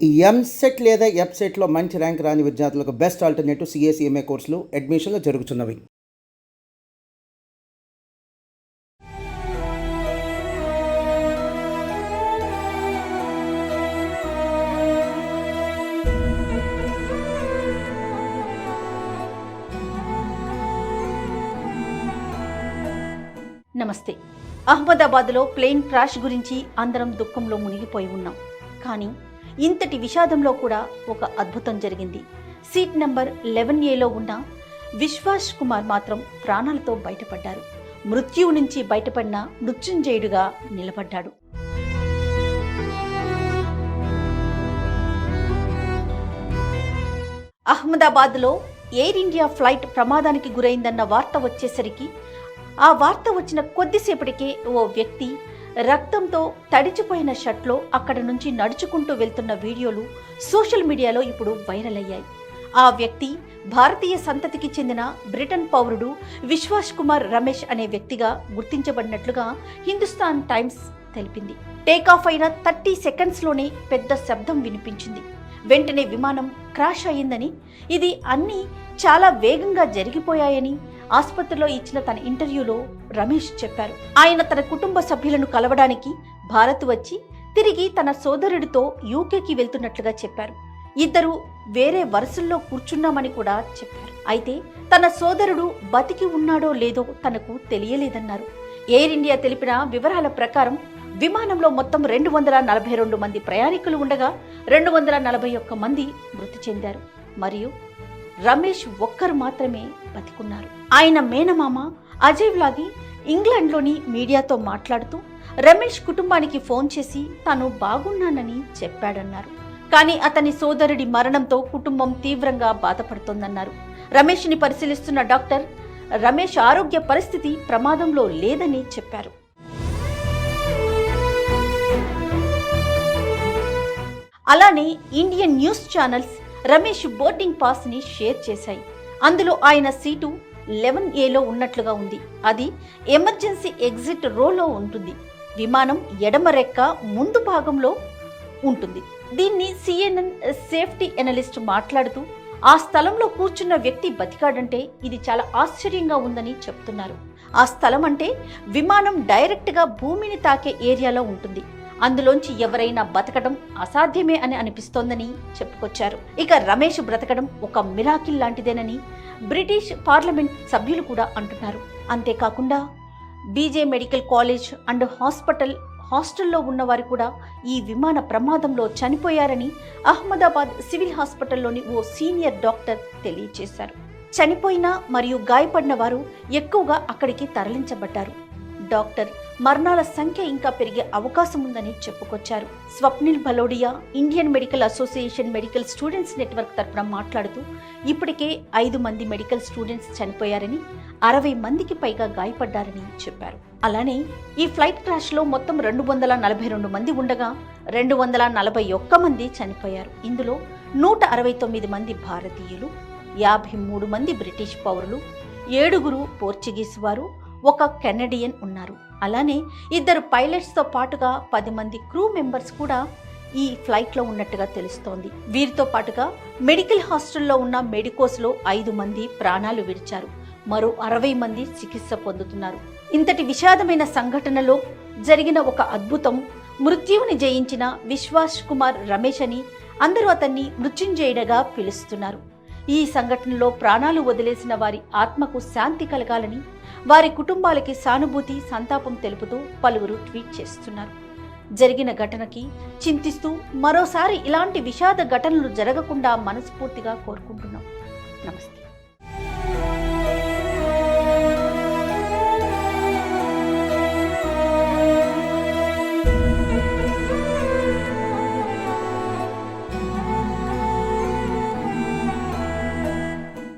ఈ ఎంసెట్ లేదా ఎఫ్సెట్లో మంచి ర్యాంక్ రాని విద్యార్థులకు బెస్ట్ ఆల్టర్నేటివ్ సిఎస్ఈఎంఏ కోర్సులు అడ్మిషన్లు జరుగుతున్నవి. నమస్తే. అహ్మదాబాద్లో ప్లేన్ క్రాష్ గురించి అందరం దుఃఖంలో మునిగిపోయి ఉన్నాం. కానీ ఇంతటి విషాదంలో కూడా ఒక అద్భుతం జరిగింది. సీట్ నంబర్ 11Aలో ఉన్న విశ్వాస్ కుమార్ మాత్రం ప్రాణాలతో బయటపడ్డారు. మృత్యువు నుంచి బయటపడిన మృత్యుంజయుడుగా నిలబడ్డాడు. అహ్మదాబాద్లో ఎయిర్ ఇండియా ఫ్లైట్ ప్రమాదానికి గురైందన్న వార్త వచ్చేసరికి ఆ వార్త వచ్చిన కొద్దిసేపటికే ఓ వ్యక్తి రక్తంతో తడిచిపోయిన షర్ట్లో అక్కడ నుంచి నడుచుకుంటూ వెళ్తున్న వీడియోలు సోషల్ మీడియాలో ఇప్పుడు వైరల్ అయ్యాయి. ఆ వ్యక్తి భారతీయ సంతతికి చెందిన బ్రిటన్ పౌరుడు విశ్వాస్ కుమార్ రమేష్ అనే వ్యక్తిగా గుర్తించబడినట్లుగా హిందుస్థాన్ టైమ్స్ తెలిపింది. టేకాఫ్ అయిన 30 సెకండ్స్లోనే పెద్ద శబ్దం వినిపించింది. వెంటనే విమానం క్రాష్ అయ్యిందని, ఇది అన్నీ చాలా వేగంగా జరిగిపోయాయని ఆసుపత్రిలో ఇచ్చిన తన ఇంటర్వ్యూలో రమేష్ చెప్పారు. ఆయన తన కుటుంబ సభ్యులను కలవడానికి భారత్ వచ్చి తిరిగి తన సోదరుడితో యూకేకి వెళ్తున్నట్లుగా చెప్పారు. ఇద్దరు వేరే వరుసల్లో కూర్చున్నామని కూడా చెప్పారు. అయితే తన సోదరుడు బతికి ఉన్నాడో లేదో తనకు తెలియలేదన్నారు. ఎయిర్ ఇండియా తెలిపిన వివరాల ప్రకారం విమానంలో మొత్తం 242 మంది ప్రయాణికులు ఉండగా 241 మంది మృతి చెందారు. మరియు రమేష్ ఒక్కరు మాత్రమే బతికున్నారు. ఆయన మేనమామ అజయ్ వ్లాగి ఇంగ్లాండ్లోని మీడియాతో మాట్లాడుతూ రమేష్ కుటుంబానికి ఫోన్ చేసి తాను బాగున్నానని చెప్పాడన్నారు. కానీ అతని సోదరుడి మరణంతో కుటుంబం తీవ్రంగా బాధపడుతోందన్నారు. రమేష్ని పరిశీలిస్తున్న డాక్టర్ రమేష్ ఆరోగ్య పరిస్థితి ప్రమాదంలో లేదని చెప్పారు. అలానే Indian news channels Ramesh boarding pass ని షేర్ చేశాయి. అందులో ఆయన సీటు 11Aలో ఉన్నట్లుగా ఉంది. అది ఎమర్జెన్సీ ఎగ్జిట్ రోలో ఉంటుంది. విమానం ఎడమ రెక్క ముందు భాగంలో ఉంటుంది. దీన్ని CNN సేఫ్టీ ఎనలిస్ట్ మాట్లాడుతూ ఆ స్థలంలో కూర్చున్న వ్యక్తి బతికాడంటే ఇది చాలా ఆశ్చర్యంగా ఉందని చెప్తున్నారు. ఆ స్థలం అంటే విమానం డైరెక్ట్గా భూమిని తాకే ఏరియాలో ఉంటుంది. అందులోంచి ఎవరైనా బతకడం అసాధ్యమే అని అనిపిస్తోందని చెప్పుకొచ్చారు. ఇక రమేష్ బ్రతకడం ఒక మిరాకిల్ లాంటిదేనని బ్రిటిష్ పార్లమెంట్ సభ్యులు కూడా అంటున్నారు. అంతేకాకుండా బీజే మెడికల్ కాలేజ్ అండ్ హాస్టల్లో ఉన్నవారు కూడా ఈ విమాన ప్రమాదంలో చనిపోయారని అహ్మదాబాద్ సివిల్ హాస్పిటల్లోని ఓ సీనియర్ డాక్టర్ తెలియజేశారు. చనిపోయిన మరియు గాయపడిన వారు ఎక్కువగా అక్కడికి తరలించబడ్డారు. డాక్టర్ మరణాల సంఖ్య ఇంకా పెరిగే అవకాశం ఉందని చెప్పుకొచ్చారు. Swapnil Bhalodia Indian medical association medical students network తరఫున మాట్లాడుతూ ఇప్పటికే 5 మంది మెడికల్ స్టూడెంట్స్ చనిపోయారని, 60 మందికి పైగా గాయపడ్డారని చెప్పారు. అలానే ఈ ఫ్లైట్ క్రాష్లో మొత్తం 242 మంది ఉండగా 241 మంది చనిపోయారు. ఇందులో 169 మంది భారతీయులు, 53 మంది బ్రిటిష్ పౌరులు, 7 పోర్చుగీస్ వారు, 1 కెనడియన్ ఉన్నారు. అలానే 2 పైలట్స్తో పాటుగా 10 మంది క్రూ మెంబర్స్ కూడా ఈ ఫ్లైట్లో ఉన్నట్టుగా తెలుస్తోంది. వీరితో పాటుగా మెడికల్ హాస్టల్లో ఉన్న మెడికోస్లో 5 మంది ప్రాణాలు విడిచారు. మరో 60 మంది చికిత్స పొందుతున్నారు. ఇంతటి విషాదమైన సంఘటనలో జరిగిన ఒక అద్భుతం, మృత్యువుని జయించిన విశ్వాస్ కుమార్ రమేష్ అని అందరూ అతన్ని మృత్యుంజయుడిగా పిలుస్తున్నారు. ఈ సంఘటనలో ప్రాణాలు వదిలేసిన వారి ఆత్మకు శాంతి కలగాలని, వారి కుటుంబాలకి సానుభూతి, సంతాపం తెలుపుతూ పలువురు ట్వీట్ చేస్తున్నారు. జరిగిన ఘటనకి చింతిస్తూ మరోసారి ఇలాంటి విషాద ఘటనలు జరగకుండా మనస్ఫూర్తిగా కోరుకుంటున్నాం. నమస్తే.